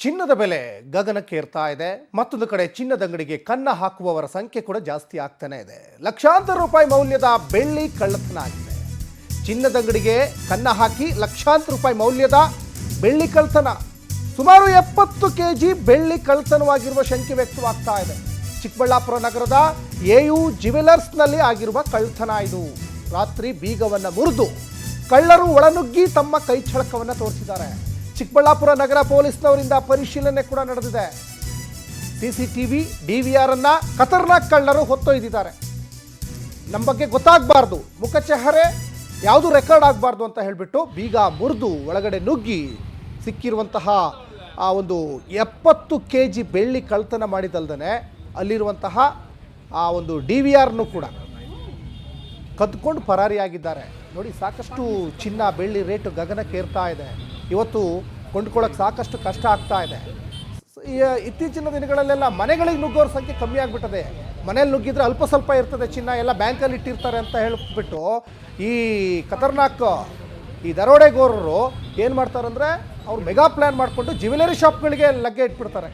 ಚಿನ್ನದ ಬೆಲೆ ಗಗನಕ್ಕೇರ್ತಾ ಇದೆ. ಮತ್ತೊಂದು ಕಡೆ ಚಿನ್ನದ ಅಂಗಡಿಗೆ ಕನ್ನ ಹಾಕುವವರ ಸಂಖ್ಯೆ ಕೂಡ ಜಾಸ್ತಿ ಆಗ್ತಾನೆ ಇದೆ. ಲಕ್ಷಾಂತರ ರೂಪಾಯಿ ಮೌಲ್ಯದ ಬೆಳ್ಳಿ ಕಳ್ಳತನ ಆಗಿದೆ. ಚಿನ್ನದ ಅಂಗಡಿಗೆ ಕನ್ನ ಹಾಕಿ ಲಕ್ಷಾಂತರ ರೂಪಾಯಿ ಮೌಲ್ಯದ ಬೆಳ್ಳಿ ಕಳ್ಳತನ, ಸುಮಾರು 70 ಕೆಜಿ ಬೆಳ್ಳಿ ಕಳ್ಳತನವಾಗಿರುವ ಶಂಕೆ ವ್ಯಕ್ತವಾಗ್ತಾ ಇದೆ. ಚಿಕ್ಕಬಳ್ಳಾಪುರ ನಗರದ ಎಯು ಜ್ಯುವೆಲರ್ಸ್ನಲ್ಲಿ ಆಗಿರುವ ಕಳ್ಳತನ ಇದು. ರಾತ್ರಿ ಬೀಗವನ್ನು ಮುರಿದು ಕಳ್ಳರು ಒಳನುಗ್ಗಿ ತಮ್ಮ ಕೈಚಳಕವನ್ನು ತೋರಿಸಿದ್ದಾರೆ. ಚಿಕ್ಕಬಳ್ಳಾಪುರ ನಗರ ಪೊಲೀಸ್ನವರಿಂದ ಪರಿಶೀಲನೆ ಕೂಡ ನಡೆದಿದೆ. ಸಿಸಿಟಿವಿ ಡಿವಿಆರ್ ಅನ್ನ ಖತರ್ನಾಕ್ ಕಳ್ಳರು ಹೊತ್ತೊಯ್ದಿದ್ದಾರೆ. ನಮ್ಮ ಬಗ್ಗೆ ಗೊತ್ತಾಗಬಾರ್ದು, ಮುಖಚೆಹರೆ ಯಾವುದು ರೆಕಾರ್ಡ್ ಆಗಬಾರ್ದು ಅಂತ ಹೇಳಿಬಿಟ್ಟು ಬೀಗ ಮುರಿದು ಒಳಗಡೆ ನುಗ್ಗಿ ಸಿಕ್ಕಿರುವಂತಹ ಆ ಒಂದು 70 ಕೆಜಿ ಬೆಳ್ಳಿ ಕಳ್ಳತನ ಮಾಡಿದಲ್ದೇ ಅಲ್ಲಿರುವಂತಹ ಆ ಒಂದು ಡಿವಿಆರ್ನು ಕೂಡ ಕದ್ಕೊಂಡು ಪರಾರಿಯಾಗಿದ್ದಾರೆ. ನೋಡಿ, ಸಾಕಷ್ಟು ಚಿನ್ನ ಬೆಳ್ಳಿ ರೇಟು ಗಗನಕ್ಕೇರ್ತಾ ಇದೆ. ಇವತ್ತು ಕೊಂಡ್ಕೊಳ್ಳೋಕೆ ಸಾಕಷ್ಟು ಕಷ್ಟ ಆಗ್ತಾ ಇದೆ. ಇತ್ತೀಚಿನ ದಿನಗಳಲ್ಲೆಲ್ಲ ಮನೆಗಳಿಗೆ ನುಗ್ಗೋರ ಸಂಖ್ಯೆ ಕಮ್ಮಿ ಆಗಿಬಿಟ್ಟದೆ. ಮನೇಲಿ ನುಗ್ಗಿದ್ರೆ ಅಲ್ಪ ಸ್ವಲ್ಪ ಇರ್ತದೆ ಚಿನ್ನ, ಎಲ್ಲ ಬ್ಯಾಂಕಲ್ಲಿ ಇಟ್ಟಿರ್ತಾರೆ ಅಂತ ಹೇಳಿಬಿಟ್ಟು ಈ ಖತರ್ನಾಕ್ ಈ ದರೋಡೆಗೋರರು ಏನು ಮಾಡ್ತಾರಂದರೆ ಅವ್ರು ಮೆಗಾ ಪ್ಲ್ಯಾನ್ ಮಾಡಿಕೊಂಡು ಜ್ಯುವೆಲರಿ ಶಾಪ್ಗಳಿಗೆ ಲಗ್ಗೆ ಇಟ್ಬಿಡ್ತಾರೆ.